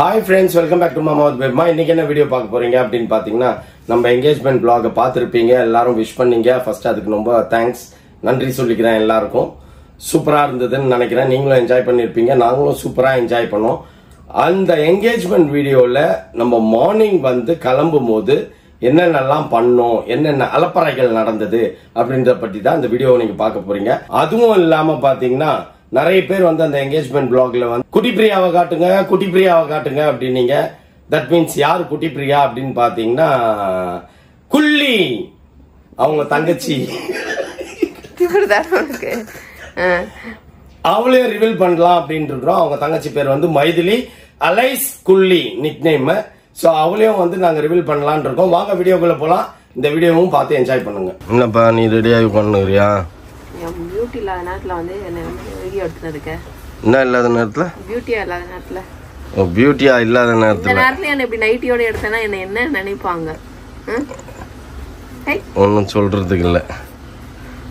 Hi friends, welcome back to Mama with Bebma. இன்னைக்கு என்ன video பார்க்க போறீங்க அப்படினு பாத்தீங்கன்னா நம்ம என்கேஜ்மென்ட் vlog பாத்துருப்பீங்க. எல்லாரும் விஷ் பண்ணீங்க. ஃபர்ஸ்ட் அதுக்கு ரொம்ப தேங்க்ஸ். நன்றி சொல்லிக்கிறேன் எல்லாருக்கும். சூப்பரா இருந்ததுன்னு நினைக்கிறேன். நீங்களும் என்ஜாய் பண்ணிருப்பீங்க. நாங்களும் சூப்பரா என்ஜாய் பண்ணோம். அந்த என்கேஜ்மென்ட் வீடியோல நம்ம மார்னிங் வந்து கிளம்பும்போது என்னென்னலாம் பண்ணோம், என்னென்ன அலப்பறைகள் நடந்தது அப்படின்றத பத்தி தான் இந்த வீடியோவை நீங்க பார்க்க போறீங்க. அதுவும் இல்லாம பாத்தீங்கன்னா நிறைய பேர் வந்து அந்த என்கேஜ்மென்ட் பிளாக்ல வந்து குட்டி பிரியாவை காட்டுங்க அப்படின்னீங்க. தட் மீன்ஸ் யாரு குட்டி பிரியா அப்படின்னு பாத்தீங்கன்னா குள்ளி அவங்க தங்கச்சி. அவளே ரிவீல் பண்ணலாம் அப்படின்னு இருக்கிறோம். அவங்க தங்கச்சி பேர் வந்து Maithili alias Kulli nickname. So அவளையும் வந்து நாங்க ரிவீல் பண்ணலாம்னு இருக்கோம். வாங்க வீடியோக்குள்ள போலாம். இந்த வீடியோவும் பார்த்து என்ஜாய் பண்ணுங்க. என்னப்பா நீ ரெடியாகி பண்ணுறியா? பியூட்டி இல்லாத நேரத்துல வந்து என்ன வீடியோ எடுத்துனதுக்கு என்ன இல்லாத நேரத்துல? பியூட்டியா இல்லாத நேரத்துல. ஓ பியூட்டியா இல்லாத நேரத்துல. இந்த நேரத்துல என்ன இப்படி நைட்டியோட எடுத்தனா என்ன நினைப்பாங்க? ஒன்னும் சொல்றதுக்கு இல்ல.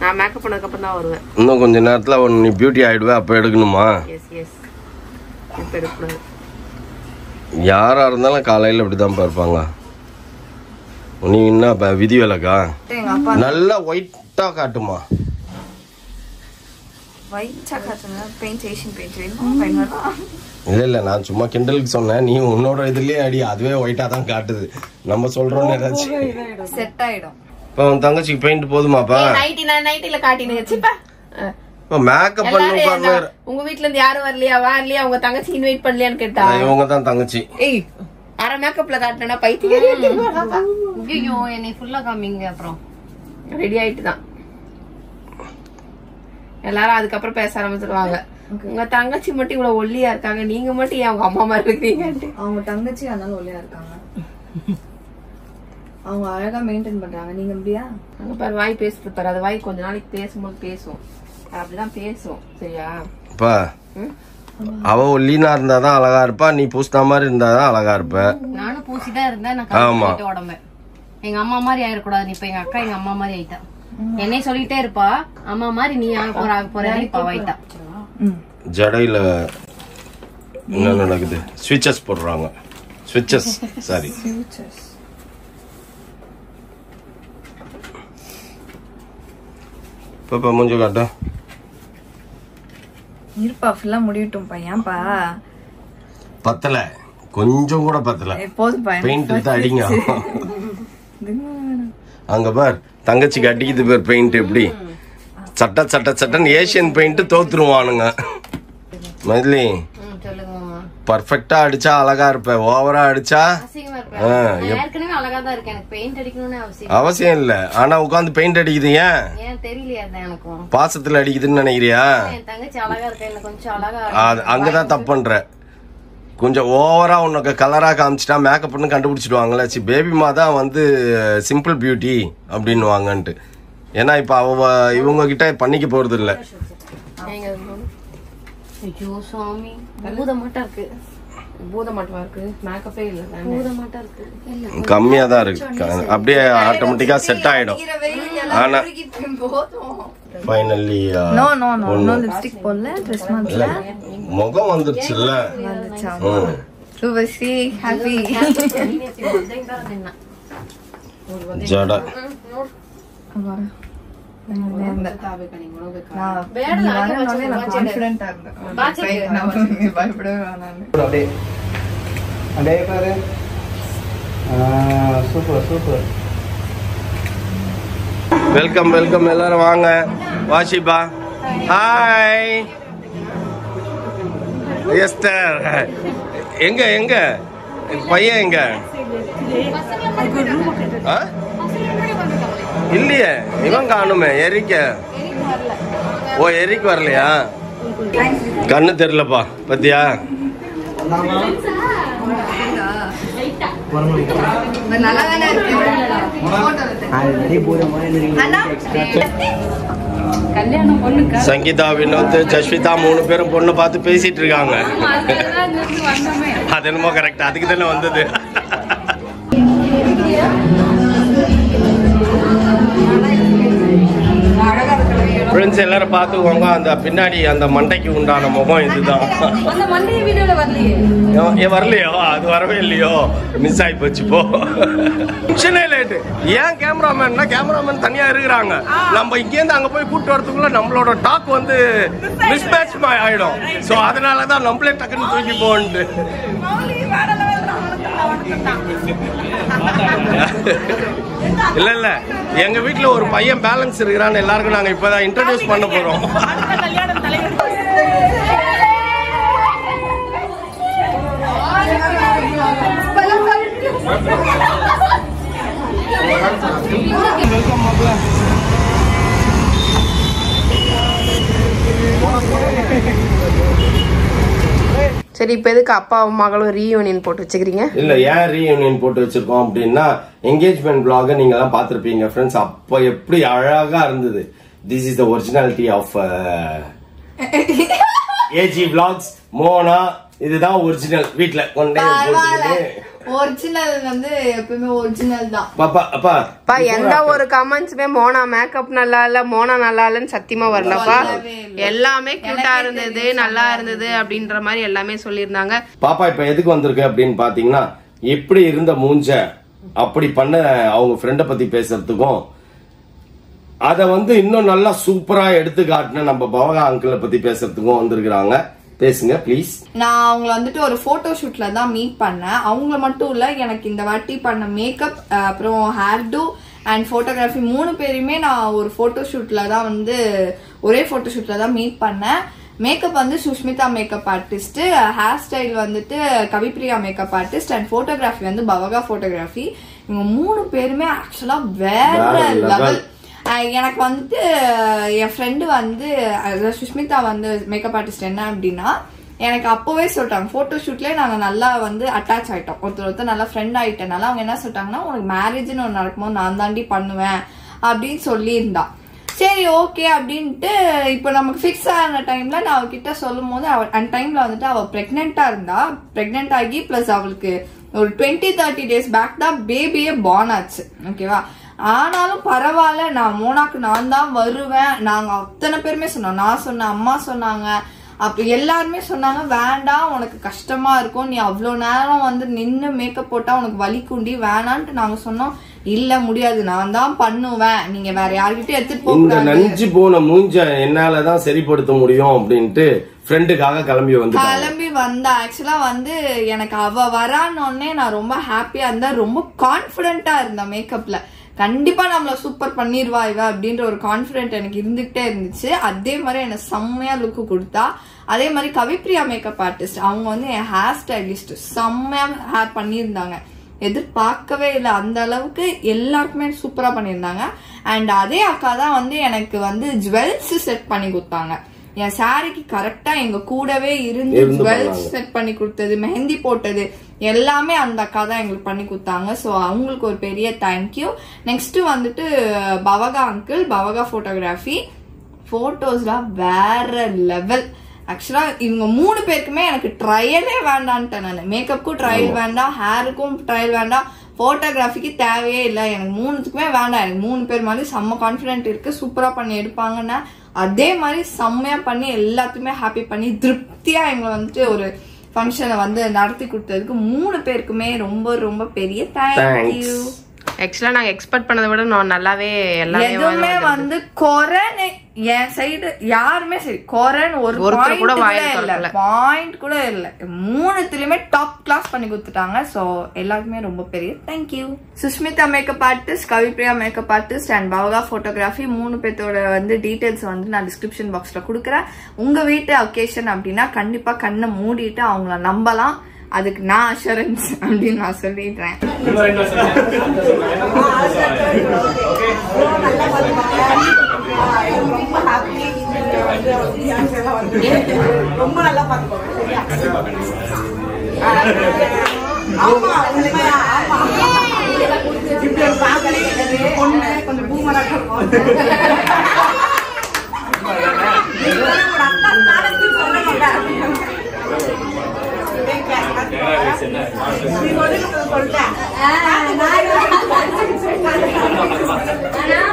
நான் மேக்கப் பண்ணதுக்கு அப்புறம் தான் வருவேன். இன்னும் கொஞ்ச நேரத்துல நீ பியூட்டி ஆயிடுவே. அப்ப எடுக்கணுமா? Yes yes. இப்ப எடுக்கணும். யாரா இருந்தாலும் காலையில இப்படிதான் பார்ப்பாங்க. நீ என்ன விதி விலக்கா? நல்லா ஒயிட்டா காட்டுமா? இல்ல நான் சும்மா கிண்டலுக்கு சொன்னேன். நீ உன்னோட இதுலயே அடி அதுவே ஒயிட்டா தான் காட்டுது. நம்ம சொல்றோம் ஏதாச்சும் செட் ஆயிடும். இப்ப உன் தங்கச்சிக்கு பெயிண்ட் போதுமாப்பா? நைட்டில காட்டினுச்சுப்பா. மேக்கப் பண்ணு. உங்க வீட்ல இருந்து யாரும் வரலையா உங்க தங்கச்சி இன்வைட் பண்ணலையான்னு கேட்டா இவங்க தான் தங்கச்சி. ஏய் அரை மேக்கப்ல காட்டினா பைத்தியம். ஐயோ என்னை ஃபுல்லா காமிங்க. அப்புறம் ரெடி ஆயிட்டு தான் எல்லாரும் அதுக்கப்புறம் பேச ஆரம்பிச்சிருவாங்க. உங்க தங்கச்சி மட்டும் இவ்வளவு ஒல்லியா இருக்காங்க, நீங்க மட்டும் ஏன் அவங்க அம்மா மாதிரி இருக்கீங்க? அவங்க தங்கச்சி அதனால ஒல்லியா இருக்காங்க. அவங்க அழகா மெயின்டைன் பண்றாங்க. நீங்க எப்படியா? அங்க பாரு வாய் பேசிட்டு பாரு. அது வாய் கொஞ்ச நாளைக்கு பேசும்போது பேசும். அப்படிதான் பேசும். சரியா? அவ ஒல்லினா இருந்தாதான் அழகா இருப்பா. நீ பூசின மாதிரி இருந்தாதான் அழகா இருப்ப. நானும் பூசிதான் இருந்தேன். நான் உடம்பு எங்க அம்மா மாதிரி ஆயிடக்கூடாது. இப்ப எங்க அக்கா எங்க அம்மா மாதிரி ஆயிட்டா. என்னை சொல்லிட்டே இருப்பா, அம்மா மாதிரி நீ ஆயிட்டா. ஜடையில என்ன நடக்குது? ஸ்விட்சஸ் போடுறாங்க. ஸ்விட்சஸ் சாரி. பாப்பா மூஞ்ச காட்ட. இருப்பா ஃபுல்லா முடியட்டும் பையன்பா. பத்தல, கொஞ்சம் கூட பத்தல. போதும் பையன். பெயிண்ட் எடுத்து அடிங்க. அங்க பார் தங்கச்சிக்கு அடிக்குது பேர் பெயிண்ட். எப்படி சட்டன்னு ஏசியன் பெயிண்ட் தோத்துருவானுங்க. மைதிலி பர்ஃபெக்டா அடிச்சா அழகா இருப்ப. ஓவரா அடிச்சா அவசியம் இல்ல. ஆனா உட்காந்து பெயிண்ட் அடிக்குது. ஏன் பாசத்துல அடிக்குதுன்னு நினைக்கிறியா? அங்கதான் தப்பு பண்ற. கொஞ்சம் ஓவரா உனக்கு கலரா காமிச்சிட்டா மேக்கப் பண்ணு கண்டுபிடிச்சிடுவாங்களே. பேபிமா தான் வந்து சிம்பிள் பியூட்டி அப்படின்னு வாங்கன்ட்டு. ஏன்னா இப்ப இவங்க கிட்ட பண்ணிக்க போறது இல்ல. கம்மியா தான் இருக்கு. அப்படியே ஆட்டோமேட்டிக்கா செட் ஆயிடும். ஆனா ஃபைனலி முகம் வந்துருச்சுல்ல. ஜட வெல்கம் வெல்கம் எல்லாரும் வாங்க. வாஷிபா ஹாய். எஸ்டர் எங்க பையன் எங்க? இல்லையே இவன் காணுமே. எரிக்க எரிக்கு வரலையா? கண்ணு தெரியலப்பா. பத்தியா சங்கீதா வினோத் ஜஸ்விதா 3 பேரும் பொண்ணு பார்த்து பேசிட்டு இருக்காங்க. அது என்னமோ கரெக்ட். அதுக்கு தானே வந்தது. அழகா ஃப்ரெண்ட்ஸ் எல்லாரும் பார்த்துக்கோங்க. அந்த பின்னாடி அந்த மண்டைக்கு உண்டான முகம் இதுதான். வரலையோ? அது வரவே இல்லையோ, மிஸ் ஆகி போச்சு. போ சின்ன லேட்டு. ஏன் கேமராமேன் தனியா இருக்கிறாங்க. நம்ம இங்கேருந்து அங்க போய் கூப்பிட்டு வரதுக்குள்ள நம்மளோட டாக் வந்து மிஸ்மேட்ச் ஆயிடும். ஸோ அதனாலதான் நம்மளே டக்குன்னு தூக்கி போன்ட்டு. இல்ல இல்ல, எங்க வீட்டுல ஒரு பையன் பேலன்ஸ் இருக்கிறான்னு எல்லாருக்கும் நாங்க இப்பதான் இன்ட்ரோடியூஸ் பண்ண போறோம். சரி, இப்ப எதுக்கு அப்பாவும் மகளும் ரீயூனியன் போட்டு வச்சுக்கிறீங்க? இல்ல, ஏன் ரீயூனியன் போட்டு வச்சிருக்கோம் அப்படின்னா, என்கேஜ்மெண்ட் vlog நீங்க எல்லாம் பாத்திருப்பீங்க ஃப்ரெண்ட்ஸ். அப்ப எப்படி அழகா இருந்தது. This is the originality of AG vlogs. Mona இதுதான் ஒரிஜினல். வீட்டுல கொண்டே ஒரிஜினல் வந்து எப்பவுமே ஒரிஜினல் தான். பாப்பா எந்த ஒரு கமெண்ட்ஸுமே மோனா மேக்கப் நல்லா இல்ல, மோனா நல்லா இல்லன்னு சத்தியமா வரலப்பா. எல்லாமே கியூட்டா இருந்தது, நல்லா இருந்தது அப்படின்ற மாதிரி எல்லாமே சொல்லியிருந்தாங்க. பாப்பா இப்ப எதுக்கு வந்திருக்கு அப்படின்னு பாத்தீங்கன்னா, எப்படி இருந்த மூஞ்ச அப்படி பண்ண அவங்க ஃப்ரெண்ட பத்தி பேசுறதுக்கும், அத வந்து இன்னும் நல்லா சூப்பரா எடுத்து காட்டின நம்ம பவகா அங்கிளை பத்தி பேசுறதுக்கும் வந்திருக்கிறாங்க. பேசுங்க ப்ளீஸ். நான் அவங்கள வந்துட்டு ஒரு போட்டோ ஷூட்ல தான் மீட் பண்ணேன். அவங்கள மட்டும் இல்ல, எனக்கு இந்த வாட்டி பண்ண மேக்கப், அப்புறம் ஹேர் டூ அண்ட் போட்டோகிராஃபி 3 பேருமே நான் ஒரு போட்டோ ஷூட்ல தான் வந்து ஒரே போட்டோ ஷூட்ல தான் மீட் பண்ணேன். மேக்கப் வந்து Sushmita makeup artist, hairstyle வந்துட்டு Kavipriya makeup artist and photography வந்து பவகா போட்டோகிராஃபி. இவங்க 3 பேருமே ஆக்சுவலா வேற லெவல். எனக்கு வந்துட்டு என் ஃப்ரெண்டு வந்து சுஷ்மிதா வந்து மேக்கப் ஆர்டிஸ்ட் என்ன அப்படின்னா, எனக்கு அப்பவே சொல்லிட்டாங்க, போட்டோ ஷூட்லயே நாங்க நல்லா வந்து அட்டாச் ஆயிட்டோம், ஒருத்தர் நல்லா ஃப்ரெண்ட் ஆயிட்டனால அவங்க என்ன சொல்லிட்டாங்கன்னா, உனக்கு மேரேஜ்னு ஒன்று நடக்கும்போது நான் தாண்டி பண்ணுவேன் அப்படின்னு சொல்லியிருந்தா. சரி ஓகே அப்படின்ட்டு இப்போ நமக்கு ஃபிக்ஸ் ஆன டைம்ல நான் அவகிட்ட சொல்லும் போது அந்த டைம்ல வந்துட்டு அவ பிரெக்னெண்டா இருந்தா. பிரெக்னென்ட் ஆகி பிளஸ் அவளுக்கு ஒரு 20-30 days பேக் தான் பேபியே பார்ன் ஆச்சு. ஓகேவா? ஆனாலும் பரவாயில்ல, நான் மோனாக்கு நான் தான் வருவேன். நாங்க அத்தனை பேருமே சொன்னோம். நான் சொன்னேன், அம்மா சொன்னாங்க, அப்ப எல்லாருமே சொன்னாங்க வேண்டாம் உனக்கு கஷ்டமா இருக்கும், நீ அவ்வளவு நேரம் வந்து நின்னு மேக்கப் போட்டா உனக்கு வலிக்குண்டி, வேணான்ட்டு நாங்க சொன்னோம். இல்ல முடியாது, நான் தான் பண்ணுவேன், நீங்க வேற யார்கிட்டயும் எடுத்துட்டு போக இந்த நஞ்சு போன மூஞ்ச என்னாலதான் சரிப்படுத்த முடியும் அப்படின்ட்டு ஃப்ரெண்டுக்காக கிளம்பி வந்தா. ஆக்சுவலா வந்து எனக்கு அவ வரானோடனே நான் ரொம்ப ஹாப்பியா இருந்தேன், ரொம்ப கான்பிடென்டா இருந்தேன். மேக்கப்ல கண்டிப்பா நம்மள சூப்பர் பண்ணிருவா இவ அப்படின்ற ஒரு கான்பிடென்ட் எனக்கு இருந்துகிட்டே இருந்துச்சு. அதே மாதிரி எனக்கு செம்மையா லுக்கு கொடுத்தா. அதே மாதிரி கவிப்ரியா மேக்கப் ஆர்டிஸ்ட் அவங்க வந்து என் ஹேர் ஸ்டைலிஸ்ட், செம்மையா ஹேர் பண்ணியிருந்தாங்க. எதிர்பார்க்கவே இல்லை, அந்த அளவுக்கு எல்லாருக்குமே சூப்பரா பண்ணியிருந்தாங்க. அண்ட் அதே அக்கா தான் வந்து எனக்கு வந்து ஜுவல்ஸ் செட் பண்ணி கொடுத்தாங்க. என் சாரிக்கு கரெக்டா எங்க கூடவே இருந்து ஜுவல்ஸ் செட் பண்ணி கொடுத்தது, மெஹந்தி போட்டது எல்லாமே அந்த அக்கா தான் எங்களுக்கு பண்ணி கொடுத்தாங்க. ஸோ அவங்களுக்கு ஒரு பெரிய தேங்க்யூ. நெக்ஸ்ட் வந்துட்டு பவகா அங்கிள், பவகா போட்டோகிராஃபி, போட்டோஸ்லாம் வேற லெவல். ஆக்சுவலா இவங்க 3 பேருக்குமே எனக்கு ட்ரையலே வேண்டான்ட்டேன். நான் மேக்கப்புக்கும் ட்ரையல் வேண்டாம், ஹேருக்கும் ட்ரையல் வேண்டாம், போட்டோகிராஃபிக்கு தேவையே இல்லை, எனக்கு 3த்துக்குமே வேண்டாம். எனக்கு 3 பேர் மாதிரி செம்ம கான்பிடென்ட் இருக்கு, சூப்பரா பண்ணி எடுப்பாங்கன்னா. அதே மாதிரி செம்மையா பண்ணி எல்லாத்துக்குமே ஹாப்பி பண்ணி திருப்தியா எங்களை வந்துட்டு ஒரு ஃபங்க்ஷனை வந்து நடத்தி கொடுத்ததுக்கு 3 பேருக்குமே ரொம்ப ரொம்ப பெரிய தேங்க்யூ. ஆக்சுவலா நாங்க எக்ஸ்பெக்ட் பண்ணதை விட நான் நல்லாவே எதுவுமே வந்து குறைன்னு என் சைடு யாருமே சரி குறைன்னு ஒரு பாயிண்ட் கூட இல்ல. 3த்துலயுமே டாப் கிளாஸ் பண்ணி கொடுத்துட்டாங்க. சோ எல்லாருக்குமே ரொம்ப பெரிய thank you. Sushmita makeup artist, Kavipriya makeup artist and Pavaka photography 3 பேர்த்தோட வந்து டீடைல்ஸ் வந்து நான் டிஸ்கிரிப்ஷன் பாக்ஸ்ல கொடுக்குறேன். உங்க வீட்டு அக்கேஷன் அப்படின்னா கண்டிப்பா கண்ணை மூடிட்டு அவங்கள நம்பலாம். அதுக்கு நான் அஷூரன்ஸ் அப்படின்னு நான் சொல்லிடுறேன். ரொம்ப நல்லா பாத்துக்கோங்க. கொஞ்சம் பூமரா சொல்லிட்டேன்.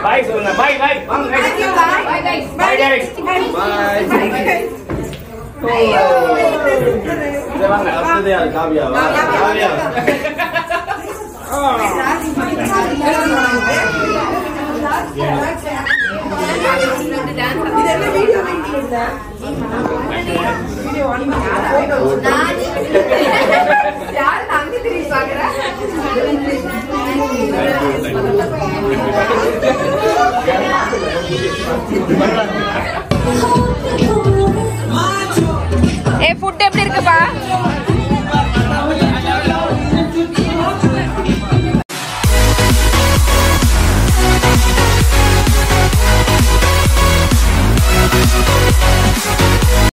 பாய் சொல்லுங்க. பாய் பாய். வாங்க guys. Bye guys. Bye. இத வாங்க. அடுத்தது யாரு? காவியாவா? காவியா. நான்